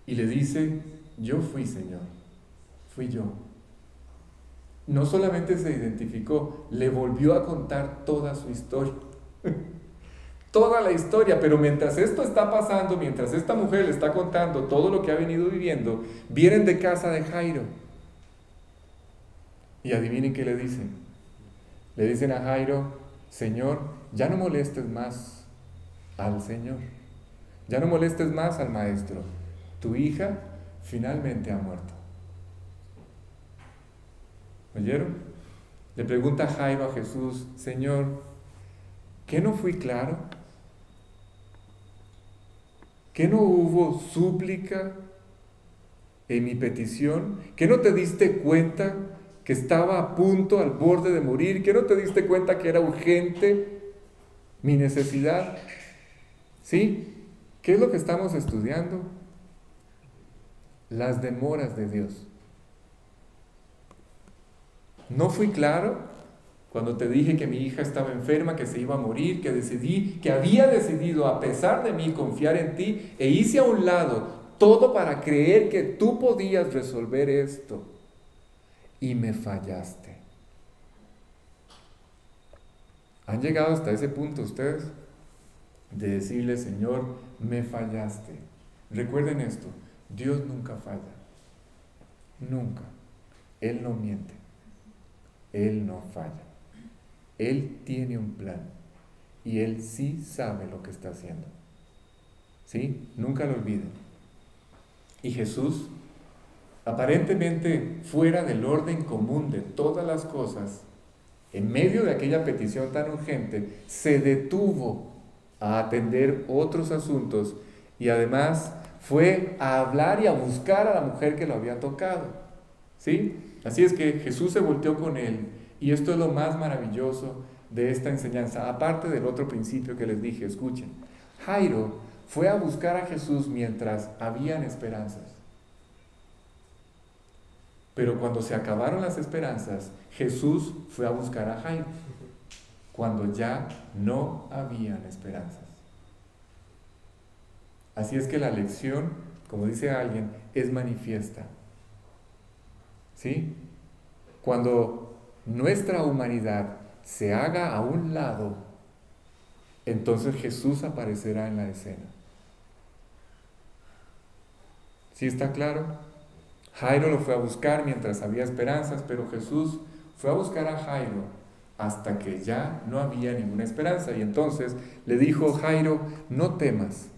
Y le dice, yo fui, Señor. Fui yo. No solamente se identificó, le volvió a contar toda su historia. Toda la historia, pero mientras esto está pasando, mientras esta mujer le está contando todo lo que ha venido viviendo, vienen de casa de Jairo. Y adivinen qué le dicen. Le dicen a Jairo, Señor, ya no molestes más al Señor. Ya no molestes más al Maestro. Tu hija finalmente ha muerto. ¿Oyeron? Le pregunta Jairo a Jesús, Señor, ¿qué no fui claro? ¿Qué no hubo súplica en mi petición? ¿Qué no te diste cuenta que estaba a punto, al borde de morir? ¿Qué no te diste cuenta que era urgente mi necesidad? ¿Sí? ¿Qué es lo que estamos estudiando? Las demoras de Dios. ¿No fui claro cuando te dije que mi hija estaba enferma, que se iba a morir, que había decidido a pesar de mí confiar en ti e hice a un lado todo para creer que tú podías resolver esto y me fallaste? ¿Han llegado hasta ese punto ustedes de decirle, Señor, me fallaste? Recuerden esto, Dios nunca falla, nunca. Él no miente. Él no falla. Él tiene un plan y Él sí sabe lo que está haciendo. ¿Sí? Nunca lo olviden. Y Jesús, aparentemente fuera del orden común de todas las cosas, en medio de aquella petición tan urgente, se detuvo a atender otros asuntos y además fue a hablar y a buscar a la mujer que lo había tocado. ¿Sí? Así es que Jesús se volteó con él, y esto es lo más maravilloso de esta enseñanza, aparte del otro principio que les dije. Escuchen, Jairo fue a buscar a Jesús mientras habían esperanzas, pero cuando se acabaron las esperanzas, Jesús fue a buscar a Jairo, cuando ya no habían esperanzas. Así es que la lección, como dice alguien, es manifiesta. ¿Sí? Cuando nuestra humanidad se haga a un lado, entonces Jesús aparecerá en la escena. ¿Sí está claro? Jairo lo fue a buscar mientras había esperanzas, pero Jesús fue a buscar a Jairo hasta que ya no había ninguna esperanza. Y entonces le dijo Jairo, no temas,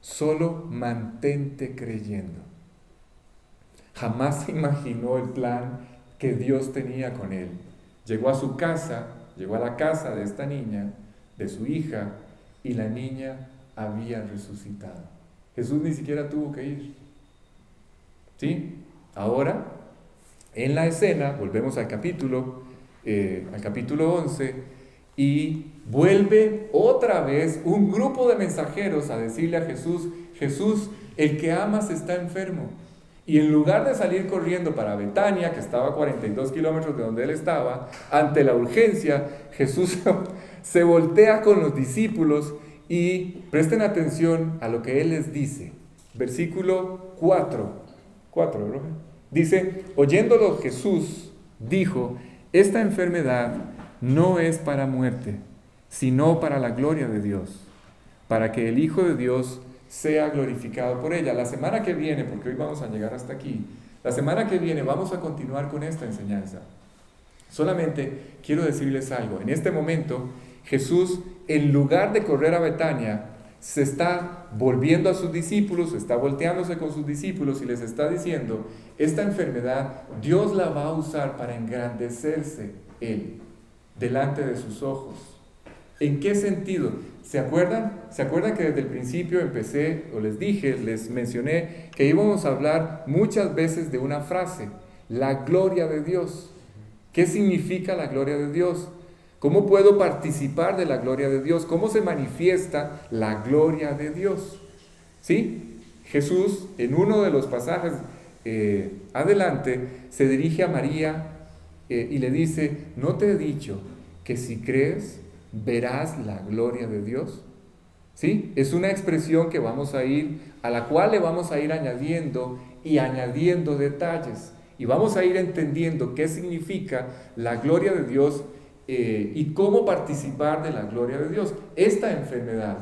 solo mantente creyendo. Jamás se imaginó el plan que Dios tenía con él. Llegó a su casa, llegó a la casa de esta niña, de su hija, y la niña había resucitado. Jesús ni siquiera tuvo que ir. ¿Sí? Ahora, en la escena, volvemos al capítulo 11, y vuelve otra vez un grupo de mensajeros a decirle a Jesús, Jesús, el que amas está enfermo. Y en lugar de salir corriendo para Betania, que estaba a 42 kilómetros de donde él estaba, ante la urgencia, Jesús se voltea con los discípulos y presten atención a lo que él les dice. Versículo 4, ¿verdad? Dice, oyéndolo Jesús dijo, esta enfermedad no es para muerte, sino para la gloria de Dios, para que el Hijo de Dios sea glorificado por ella. La semana que viene, porque hoy vamos a llegar hasta aquí, la semana que viene vamos a continuar con esta enseñanza. Solamente quiero decirles algo. En este momento, Jesús, en lugar de correr a Betania, se está volviendo a sus discípulos, está volteándose con sus discípulos y les está diciendo, esta enfermedad Dios la va a usar para engrandecerse Él delante de sus ojos. ¿En qué sentido? ¿Se acuerdan? ¿Se acuerdan que desde el principio les mencioné que íbamos a hablar muchas veces de una frase, la gloria de Dios? ¿Qué significa la gloria de Dios? ¿Cómo puedo participar de la gloria de Dios? ¿Cómo se manifiesta la gloria de Dios? ¿Sí? Jesús, en uno de los pasajes adelante, se dirige a María y le dice, ¿no te he dicho que si crees, verás la gloria de Dios? ¿Sí? Es una expresión que a la cual le vamos a ir añadiendo y añadiendo detalles. Y vamos a ir entendiendo qué significa la gloria de Dios y cómo participar de la gloria de Dios. Esta enfermedad,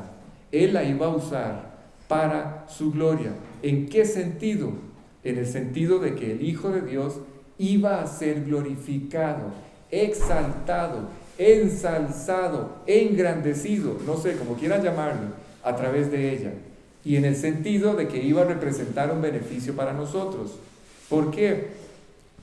Él la iba a usar para su gloria. ¿En qué sentido? En el sentido de que el Hijo de Dios iba a ser glorificado, exaltado, ensalzado, engrandecido, no sé, como quieran llamarlo, a través de ella. Y en el sentido de que iba a representar un beneficio para nosotros. ¿Por qué?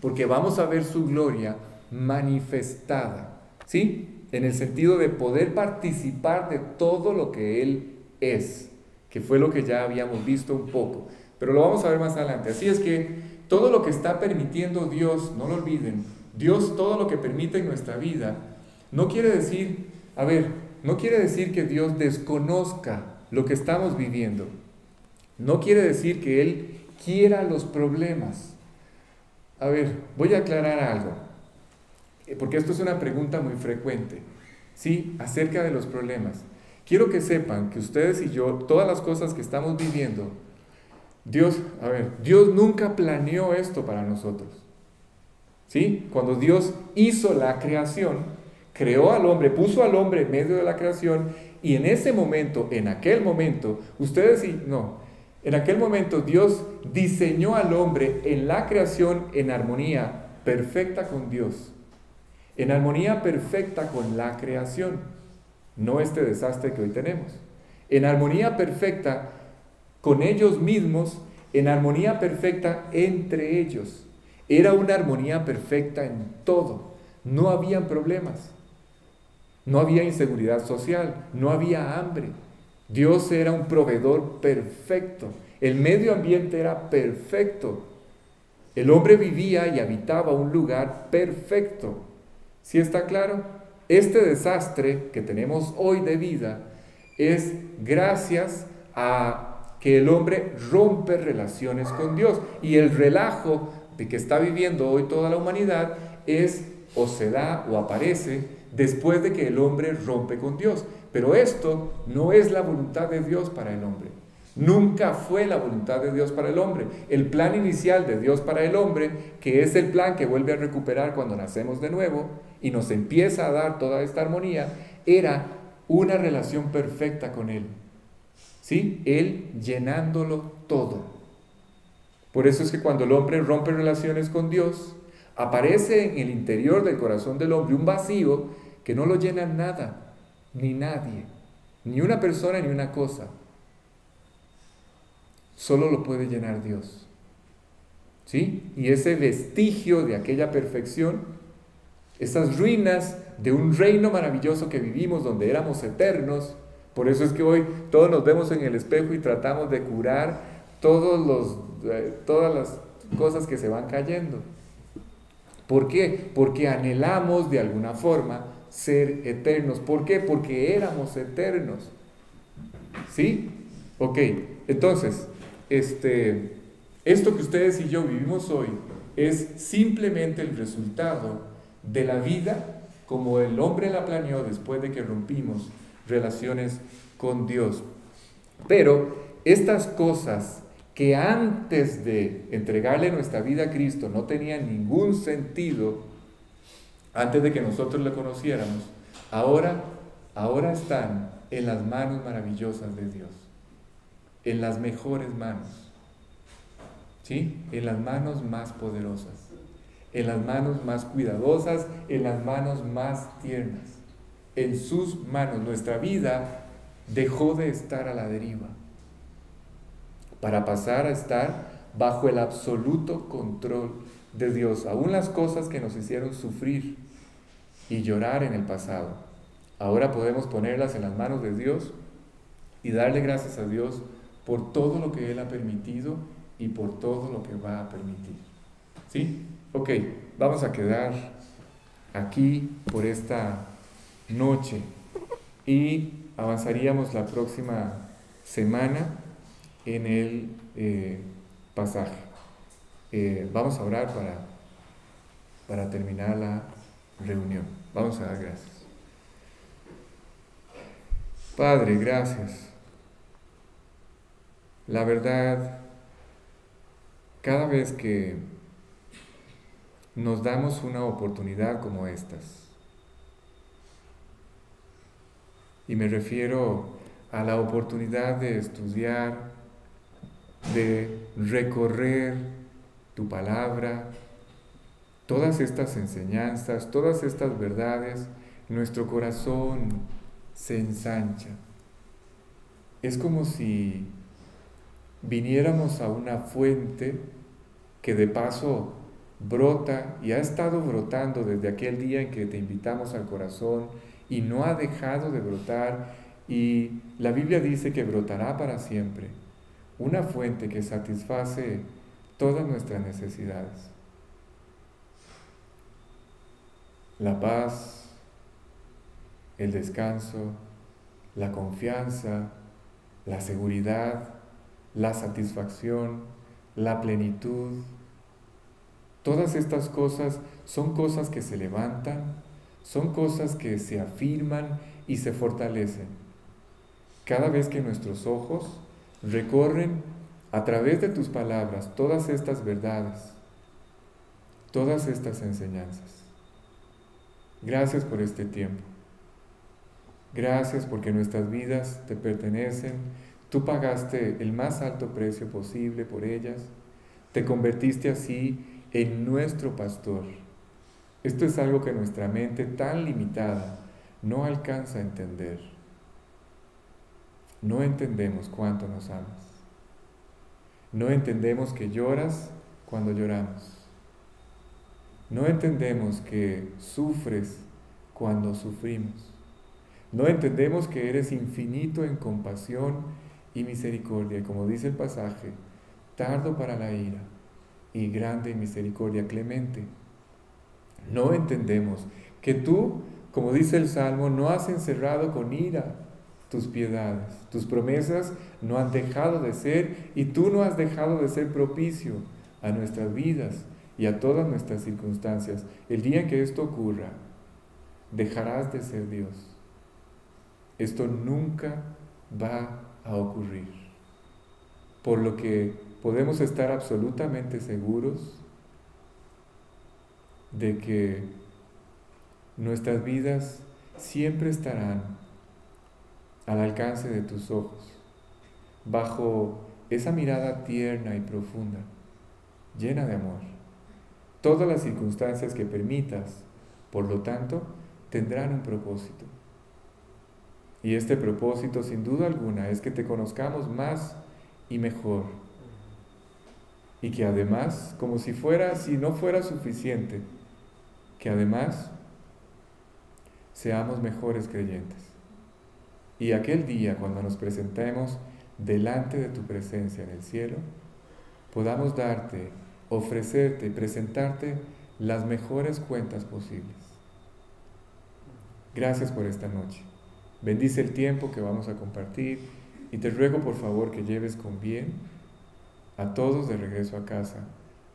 Porque vamos a ver su gloria manifestada. ¿Sí? En el sentido de poder participar de todo lo que Él es, que fue lo que ya habíamos visto un poco, pero lo vamos a ver más adelante. Así es que todo lo que está permitiendo Dios, no lo olviden, Dios todo lo que permite en nuestra vida, no quiere decir que Dios desconozca lo que estamos viviendo, no quiere decir que Él quiera los problemas. A ver, voy a aclarar algo, porque esto es una pregunta muy frecuente, ¿sí? Acerca de los problemas. Quiero que sepan que ustedes y yo, todas las cosas que estamos viviendo, Dios nunca planeó esto para nosotros, ¿sí? Cuando Dios hizo la creación, creó al hombre, puso al hombre en medio de la creación, y en aquel momento, Dios diseñó al hombre en la creación en armonía perfecta con Dios. En armonía perfecta con la creación, no este desastre que hoy tenemos. En armonía perfecta con ellos mismos, en armonía perfecta entre ellos. Era una armonía perfecta en todo. No había problemas, no había inseguridad social, no había hambre. Dios era un proveedor perfecto. El medio ambiente era perfecto. El hombre vivía y habitaba un lugar perfecto. ¿Sí está claro? Este desastre que tenemos hoy de vida es gracias a que el hombre rompe relaciones con Dios. Y el relajo de que está viviendo hoy toda la humanidad se da o aparece después de que el hombre rompe con Dios. Pero esto no es la voluntad de Dios para el hombre. Nunca fue la voluntad de Dios para el hombre. El plan inicial de Dios para el hombre, que es el plan que vuelve a recuperar cuando nacemos de nuevo y nos empieza a dar toda esta armonía, era una relación perfecta con Él. ¿Sí? Él llenándolo todo. Por eso es que cuando el hombre rompe relaciones con Dios, aparece en el interior del corazón del hombre un vacío que no lo llena nada, ni nadie, ni una persona, ni una cosa. Solo lo puede llenar Dios. ¿Sí? Y ese vestigio de aquella perfección, esas ruinas de un reino maravilloso que vivimos, donde éramos eternos. Por eso es que hoy todos nos vemos en el espejo y tratamos de curar todas las cosas que se van cayendo. ¿Por qué? Porque anhelamos de alguna forma ser eternos. ¿Por qué? Porque éramos eternos. ¿Sí? Ok, entonces, esto que ustedes y yo vivimos hoy es simplemente el resultado de la vida como el hombre la planeó después de que rompimos relaciones con Dios. Pero estas cosas que antes de entregarle nuestra vida a Cristo no tenían ningún sentido, antes de que nosotros le conociéramos, ahora están en las manos maravillosas de Dios, en las mejores manos, ¿sí? En las manos más poderosas, en las manos más cuidadosas, en las manos más tiernas, en sus manos. Nuestra vida dejó de estar a la deriva para pasar a estar bajo el absoluto control de Dios. Aún las cosas que nos hicieron sufrir y llorar en el pasado, ahora podemos ponerlas en las manos de Dios y darle gracias a Dios por todo lo que Él ha permitido y por todo lo que va a permitir. ¿Sí? Ok, vamos a quedar aquí por esta noche y avanzaríamos la próxima semana en el pasaje. Vamos a orar para terminar la reunión. Vamos a dar gracias. Padre, gracias. La verdad, cada vez que nos damos una oportunidad como estas, y me refiero a la oportunidad de estudiar, de recorrer tu palabra, todas estas enseñanzas, todas estas verdades, nuestro corazón se ensancha. Es como si viniéramos a una fuente que de paso brota y ha estado brotando desde aquel día en que te invitamos al corazón y no ha dejado de brotar, y la Biblia dice que brotará para siempre. Una fuente que satisface todas nuestras necesidades. La paz, el descanso, la confianza, la seguridad, la satisfacción, la plenitud. Todas estas cosas son cosas que se levantan, son cosas que se afirman y se fortalecen. Cada vez que nuestros ojos recorren a través de tus palabras todas estas verdades, todas estas enseñanzas. Gracias por este tiempo. Gracias porque nuestras vidas te pertenecen. Tú pagaste el más alto precio posible por ellas. Te convertiste así en nuestro pastor. Esto es algo que nuestra mente tan limitada no alcanza a entender. No entendemos cuánto nos amas. No entendemos que lloras cuando lloramos. No entendemos que sufres cuando sufrimos. No entendemos que eres infinito en compasión y misericordia. Y como dice el pasaje, tardo para la ira y grande en misericordia, clemente. No entendemos que tú, como dice el Salmo, no has encerrado con ira tus piedades. Tus promesas no han dejado de ser y tú no has dejado de ser propicio a nuestras vidas y a todas nuestras circunstancias. El día en que esto ocurra, dejarás de ser Dios. Esto nunca va a ocurrir. Por lo que podemos estar absolutamente seguros de que nuestras vidas siempre estarán al alcance de tus ojos, bajo esa mirada tierna y profunda, llena de amor. Todas las circunstancias que permitas, por lo tanto, tendrán un propósito. Y este propósito, sin duda alguna, es que te conozcamos más y mejor. Y que además, como si no fuera suficiente, que además seamos mejores creyentes. Y aquel día, cuando nos presentemos delante de tu presencia en el cielo, podamos darte, ofrecerte, presentarte las mejores cuentas posibles. Gracias por esta noche. Bendice el tiempo que vamos a compartir y te ruego por favor que lleves con bien a todos de regreso a casa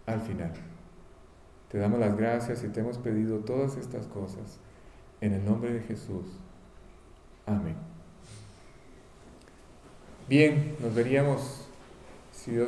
al final. Te damos las gracias y te hemos pedido todas estas cosas en el nombre de Jesús. Amén. Bien, nos veríamos, si Dios